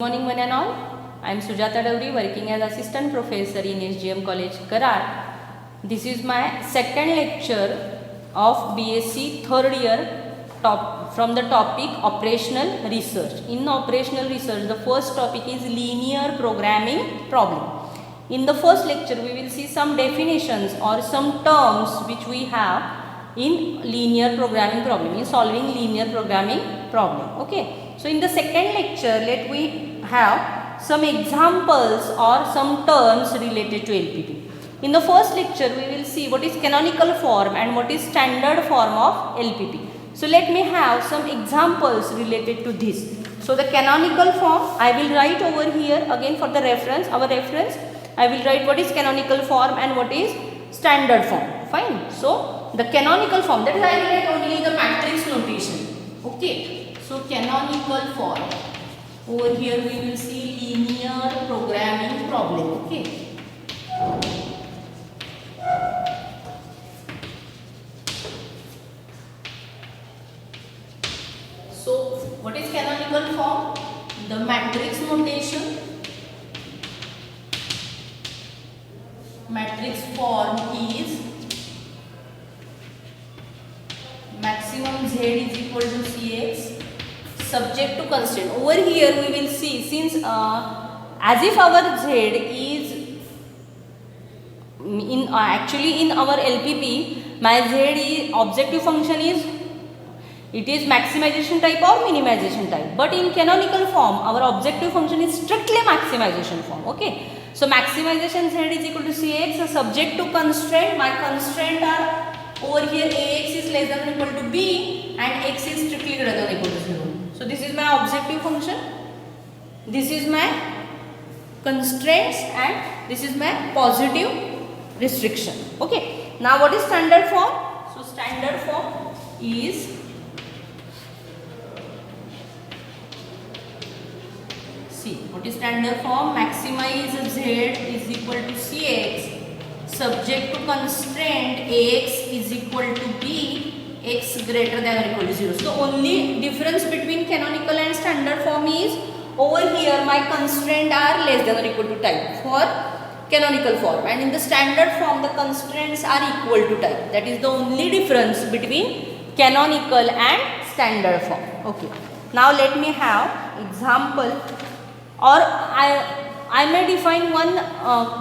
Good morning one and all. I am Sujata Dowri, working as assistant professor in SGM College, Karar. This is my second lecture of BSc third year from the topic operational research. In operational research, the first topic is linear programming problem. In the first lecture, we will see some definitions or some terms which we have in linear programming problem, in solving linear programming problem. Okay. So in the second lecture, let we have some examples or some terms related to LPP. In the first lecture, we will see what is canonical form and what is standard form of LPP. So let me have some examples related to this. So the canonical form, I will write over here again for the reference, our reference. I will write what is canonical form and what is standard form. Fine. So the canonical form, that is I will write only the matrix notation. Okay. So canonical form, over here we will see linear programming problem. Okay. So what is canonical form? The matrix notation. Matrix form is maximum Z is equal to Cx subject to constraint. Over here we will see, since as if our Z is in actually in our LPP, my Z is objective function is, it is maximization type or minimization type, but in canonical form our objective function is strictly maximization form. Okay. So maximization Z is equal to Cx, subject to constraint. My constraint are over here Ax is less than or equal to B and x is strictly greater than or equal to 0. So this is my objective function, this is my constraints and this is my positive restriction. Okay. Now what is standard form? So standard form is, see what is standard form, maximize Z is equal to Cx subject to constraint Ax is equal to B, x greater than or equal to 0. So the only difference between canonical and standard form is, over here my constraint are less than or equal to type for canonical form, and in the standard form the constraints are equal to type. That is the only difference between canonical and standard form. Okay. Now let me have example, or I may define one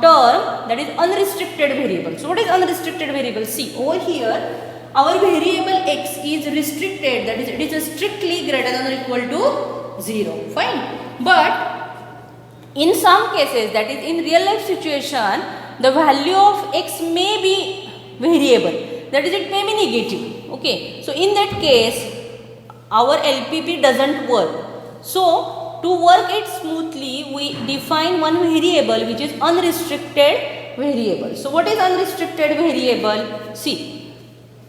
term, that is unrestricted variable. So what is unrestricted variable? See over here our variable x is restricted, that is it is strictly greater than or equal to 0. Fine. But in some cases, that is in real life situation, the value of x may be variable, that is it may be negative. Okay. So in that case our LPP doesn't work. So to work it smoothly, we define one variable which is unrestricted variable. So what is unrestricted variable? See,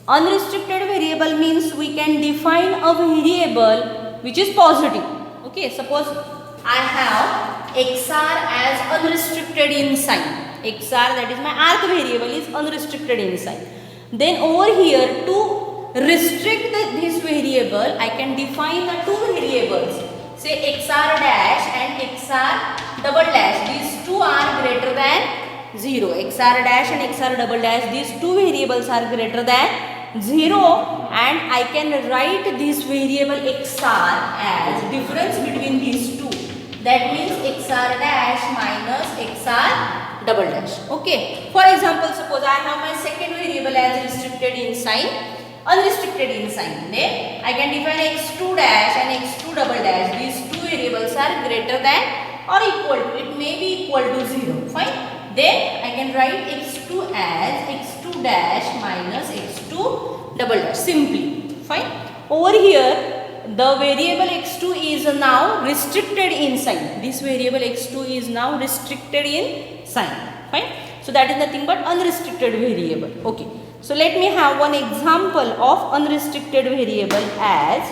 unrestricted variable means we can define a variable which is positive. Okay, suppose I have xr as unrestricted in sign. Xr, that is my arc variable, is unrestricted in sign. Then over here, to restrict this variable, I can define the two variables. Say xr dash and xr double dash. These two are greater than 0. Xr dash and xr double dash, these two variables are greater than 0, and I can write this variable xr as difference between these two. That means xr dash minus xr double dash. Okay. For example, suppose I have my second variable as restricted in sign, unrestricted in sign. Then I can define x2 dash and x2 double dash. These two variables are greater than or equal to, it may be equal to 0. Fine. Then I can write x2 as x2 dash minus x2 double dash simply. Fine. Over here the variable x2 is now restricted in sign. This variable x2 is now restricted in sign. Fine. So that is nothing but unrestricted variable. Okay. So let me have one example of unrestricted variable as,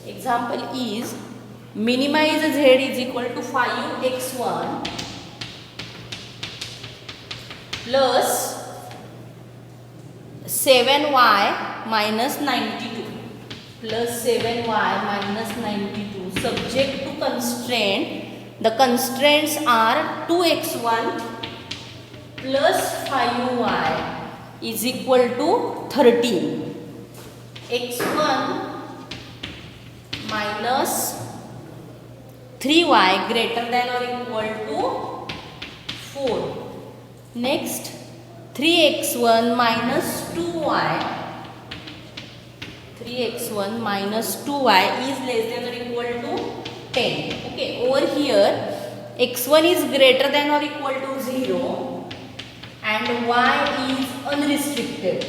example is minimize z is equal to 5x1 plus 7y minus 92. plus 7y minus 92 subject to constraint. The constraints are 2x1 plus 5y is equal to 13. x1 minus 3y greater than or equal to 4. Next 3x1 minus 2y. 3x1 minus 2y is less than or equal to 10. Okay, over here x1 is greater than or equal to 0 and y is unrestricted.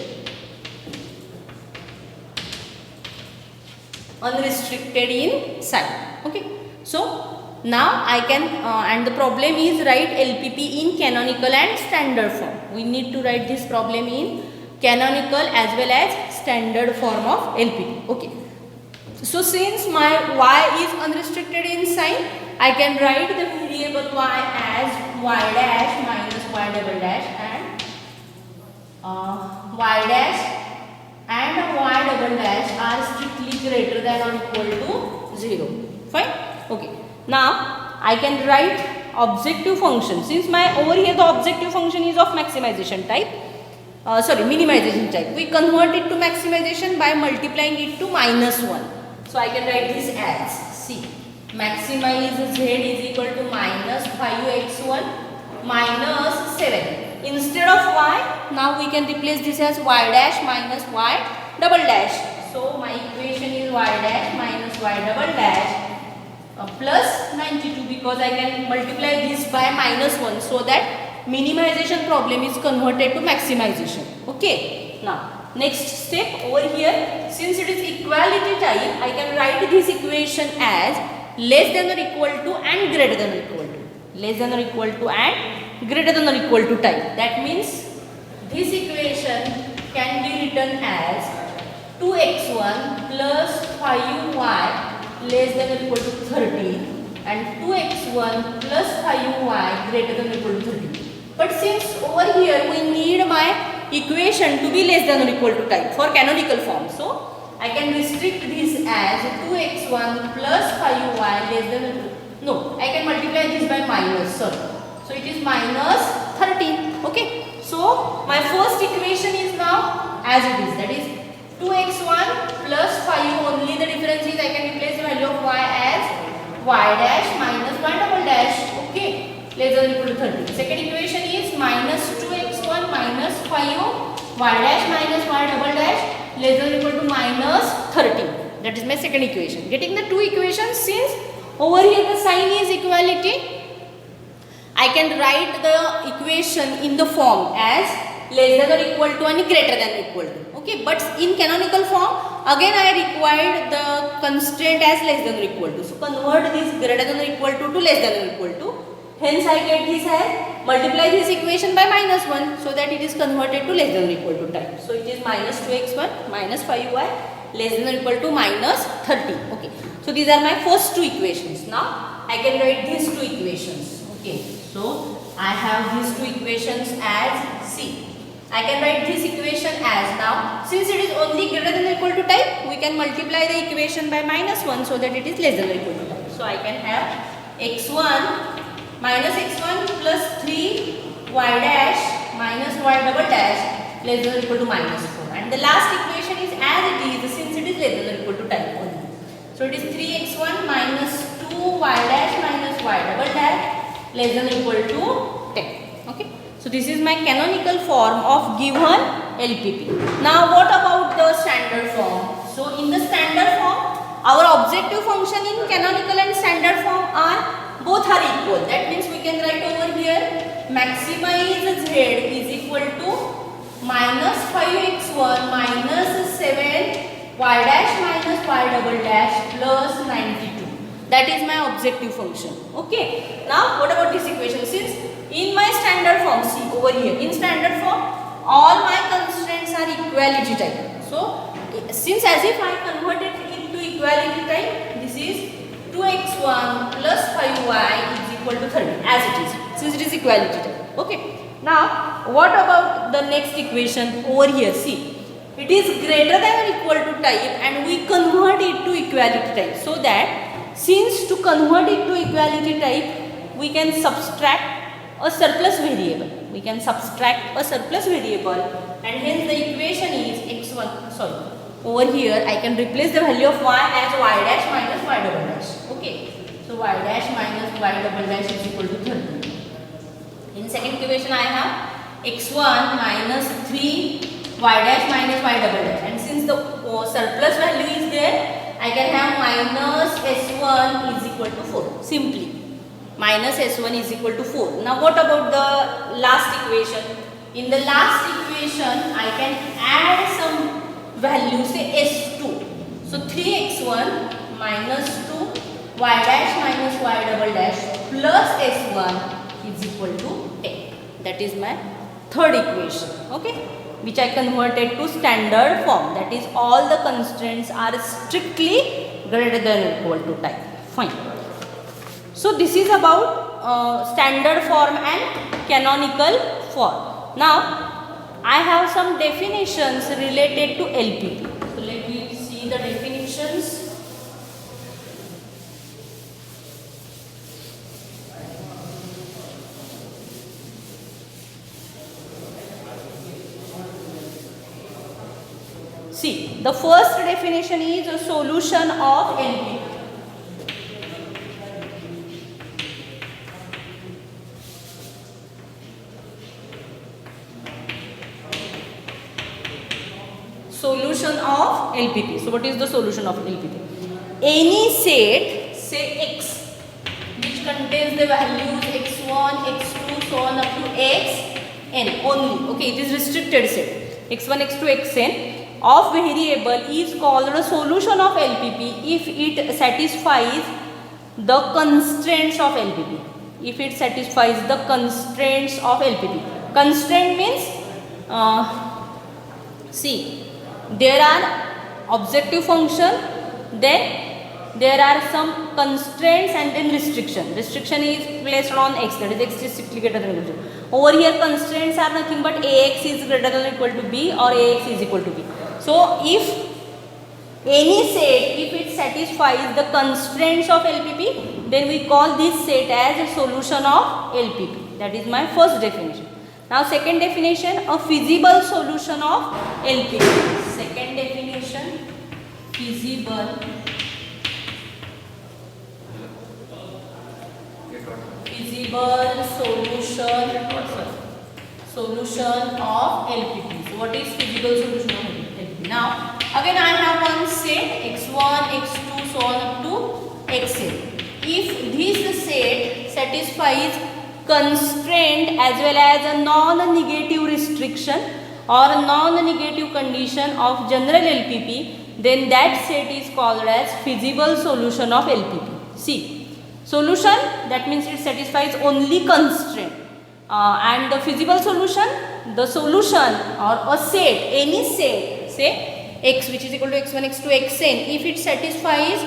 Unrestricted in sign. Okay, so now I can and the problem is write LPP in canonical and standard form. We need to write this problem in canonical as well as standard form of LPP. Okay, so since my y is unrestricted in sign, I can write the variable y as y dash minus y double dash and y dash and y double dash are strictly greater than or equal to 0. Fine. Okay, now I can write objective function. Since my over here the objective function is of maximization type, minimization type, we convert it to maximization by multiplying it to minus 1. So I can write this as, see, maximize z is equal to minus 5x1 minus 7. Instead of y, now we can replace this as y dash minus y double dash. So my equation is y dash minus y double dash plus 92, because I can multiply this by minus 1 so that minimization problem is converted to maximization. Okay, now next step over here, since it is equality type, I can write this equation as less than or equal to and greater than or equal to. Less than or equal to and greater than or equal to type. That means this equation can be written as 2x1 plus 5y less than or equal to 30 and 2x1 plus 5y greater than or equal to 30. But since over here we need my equation to be less than or equal to type for canonical form, so I can restrict this as 2x1 plus 5y less than or no, I can multiply this by minus, sorry. So it is minus 13. Okay, so my first equation is now as it is, that is 2x1 plus 5, only the difference is I can replace the value of y as y dash minus y double dash. Okay, less than or equal to 30. Second equation is minus 2x1 minus 5 y dash minus y double dash less than or equal to minus 30. That is my second equation. Getting the two equations, since over here the sign is equality, I can write the equation in the form as less than or equal to and greater than or equal to. Okay, but in canonical form again I required the constraint as less than or equal to. So convert this greater than or equal to less than or equal to. Hence I get this as multiply this equation by minus 1 so that it is converted to less than or equal to type. So it is minus 2x1 minus 5y less than or equal to minus 30. Okay, so these are my first two equations. Now I can write these two equations. Okay, so I have these two equations as C. I can write this equation as, now since it is only greater than or equal to type, we can multiply the equation by minus 1 so that it is less than or equal to type. So I can have x1 minus x1 plus 3 y dash minus y double dash less than or equal to minus 4. And the last equation is as it is, since it is less than or equal to type only. So it is 3x1 minus 2y dash minus y double dash less than or equal to 10. Okay, so this is my canonical form of given LPP. Now what about the standard form? So in the standard form, our objective function in canonical and standard form are both are equal. That means we can write over here maximize z is equal to minus 5x1 minus 7 y dash minus y double dash plus 92. That is my objective function. Okay, now what about this equation? Since in my standard form, see over here, in standard form all my constraints are equality type. So since as if I converted it into equality type, this is 2x1 plus 5y is equal to 30 as it is, since it is equality type. Okay, now what about the next equation over here? See, it is greater than or equal to type and we convert equality type, so that since to convert it to equality type we can subtract a surplus variable, and hence the equation is x1, sorry, over here I can replace the value of y as y dash minus y double dash. Okay, so y dash minus y double dash is equal to 30. In second equation I have x1 minus 3 y dash minus y double dash, and since the surplus value is there, I can have minus s1 is equal to 4. Simply minus s1 is equal to 4. Now what about the last equation? In the last equation I can add some value, say s2. So 3x1 minus 2 y dash minus y double dash plus s1 is equal to 10. That is my third equation. Okay, which I converted to standard form, that is all the constraints are strictly greater than or equal to type. Fine. So this is about standard form and canonical form. Now I have some definitions related to LPP. So let me see the definitions. See, the first definition is a solution of LPP. Solution of LPP. So what is the solution of LPP? Any set, say x, which contains the values x1, x2, so on up to xn only. Okay, it is restricted set. x1, x2, xn of variable is called a solution of LPP if it satisfies the constraints of LPP. If it satisfies the constraints of LPP. Constraint means, see, there are objective function, then there are some constraints and then restriction. Restriction is placed on x, that is x is strictly greater than or equal to. Over here constraints are nothing but ax is greater than or equal to b or ax is equal to b. So if any set, if it satisfies the constraints of LPP, then we call this set as a solution of LPP. That is my first definition. Now second definition, a feasible solution of LPP. Second definition, feasible solution of LPP. So what is feasible solution of LPP? Now again I have one set x1, x2, so on up to xn. If this set satisfies constraint as well as a non-negative restriction or a non-negative condition of general LPP, then that set is called as feasible solution of LPP. See, solution, that means it satisfies only constraint, and the feasible solution, the solution or a set, any set, say x which is equal to x1, x2, xn, if it satisfies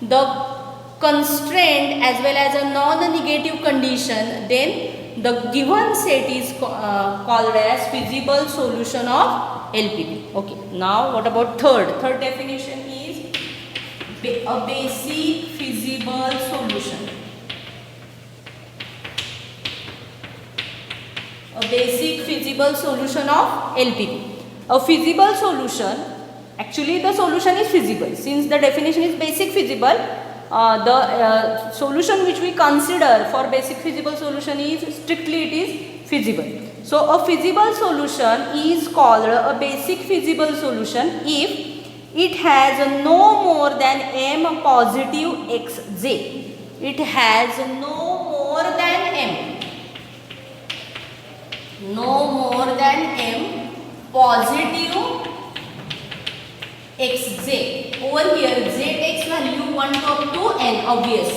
the constraint as well as a non-negative condition, then the given set is called as feasible solution of LPP. Okay, now what about third definition is a basic feasible solution. A basic feasible solution of LPP. A feasible solution, actually the solution is feasible. Since the definition is basic feasible, the solution which we consider for basic feasible solution is strictly it is feasible. So a feasible solution is called a basic feasible solution if it has no more than m positive xj. It has no more than m positive xj. Over here j takes value 1 to up to n, obvious.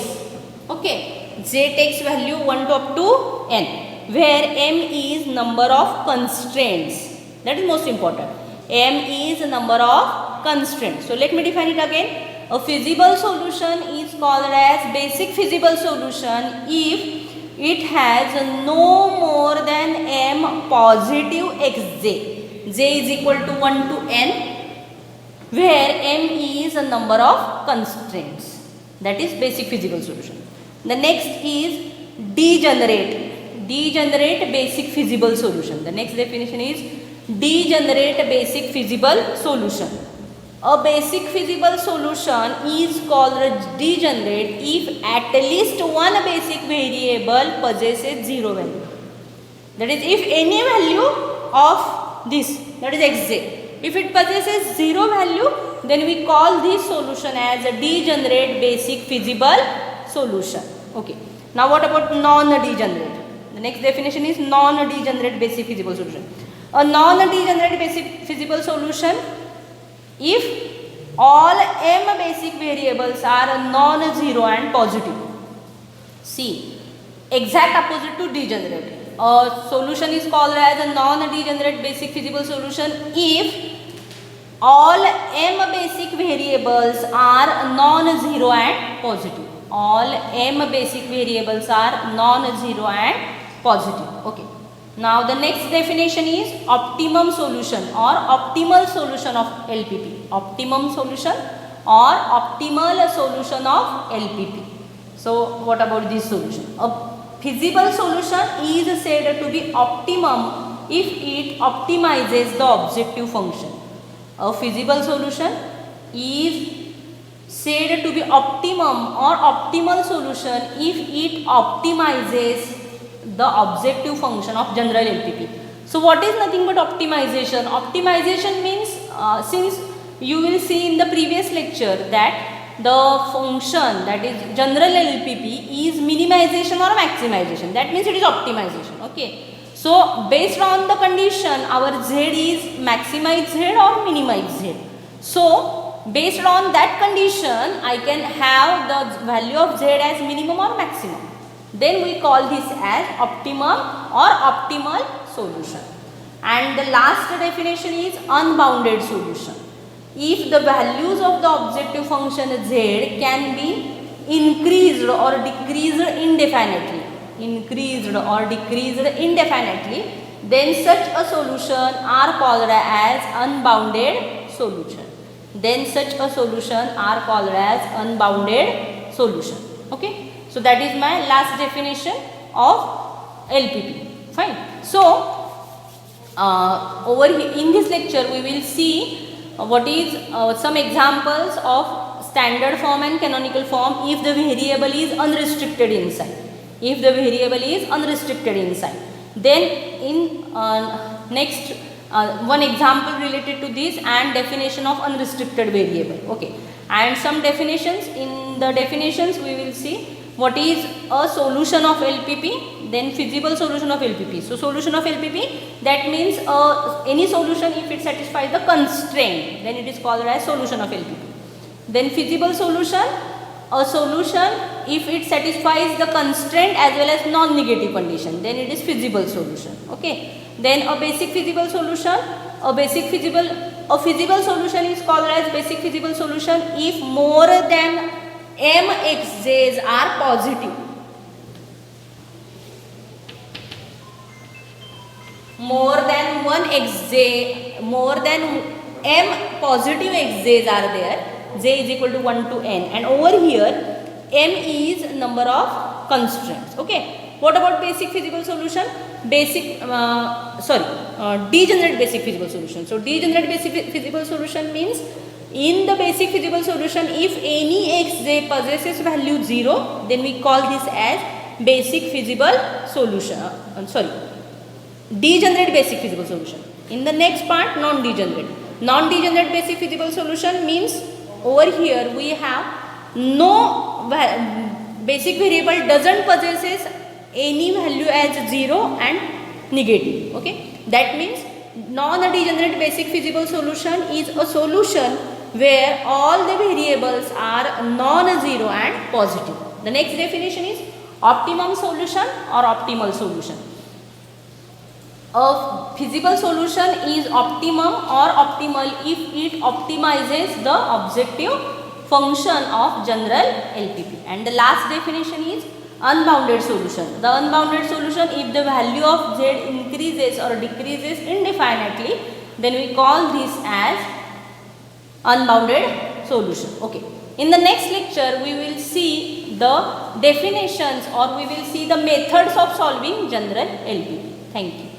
Okay, j takes value 1 to up to n, where m is number of constraints. That is most important. M is number of constraints. So let me define it again. A feasible solution is called as basic feasible solution if it has no more than m positive xj. J is equal to 1 to n. where m is a number of constraints. That is basic feasible solution. The next is degenerate basic feasible solution. The next definition is degenerate basic feasible solution. A basic feasible solution is called degenerate if at least one basic variable possesses zero value. That is, if any value of this, that is xj, if it possesses zero value, then we call this solution as a degenerate basic feasible solution. Okay. Now what about non-degenerate? The next definition is non-degenerate basic feasible solution. A non-degenerate basic feasible solution if all m basic variables are non-zero and positive. See, exact opposite to degenerate. A solution is called as a non-degenerate basic feasible solution if all m basic variables are non-zero and positive. All m basic variables are non-zero and positive. Okay. Now the next definition is optimum solution or optimal solution of LPP. Optimum solution or optimal solution of LPP. So what about this solution? A feasible solution is said to be optimum if it optimizes the objective function. A feasible solution is said to be optimum or optimal solution if it optimizes the objective function of general LPP. So what is nothing but optimization? Optimization means, since you will see in the previous lecture that the function, that is general LPP, is minimization or maximization. That means it is optimization. Okay. So based on the condition, our z is maximize z or minimize z. So based on that condition, I can have the value of z as minimum or maximum. Then we call this as optimum or optimal solution. And the last definition is unbounded solution. If the values of the objective function z can be increased or decreased indefinitely, then such a solution are called as unbounded solution. Okay. So that is my last definition of LPP. Fine. So over here in this lecture we will see what is some examples of standard form and canonical form if the variable is unrestricted inside. Then in next one example related to this and definition of unrestricted variable. Okay. And some definitions. In the definitions we will see what is a solution of LPP, then feasible solution of LPP. So solution of LPP, that means any solution if it satisfies the constraint, then it is called as solution of LPP. Then feasible solution, a solution if it satisfies the constraint as well as non-negative condition, then it is feasible solution. Okay. Then a feasible solution is called as basic feasible solution if more than m xj's are positive. More than m positive xj's are there. J is equal to 1 to n, and over here m is number of constraints. Okay. What about basic feasible solution? Degenerate basic feasible solution. So degenerate basic feasible solution means in the basic feasible solution, if any xj possesses value 0, then we call this as basic feasible solution. Degenerate basic feasible solution. In the next part, non-degenerate basic feasible solution means over here we have no basic variable doesn't possesses any value as 0 and negative. Okay. That means non-degenerate basic feasible solution is a solution where all the variables are non-zero and positive. The next definition is optimum solution or optimal solution. A feasible solution is optimum or optimal if it optimizes the objective function of general LPP. And the last definition is unbounded solution. The unbounded solution, if the value of z increases or decreases indefinitely, then we call this as unbounded solution. Okay. In the next lecture, we will see the definitions or we will see the methods of solving general LPP. Thank you.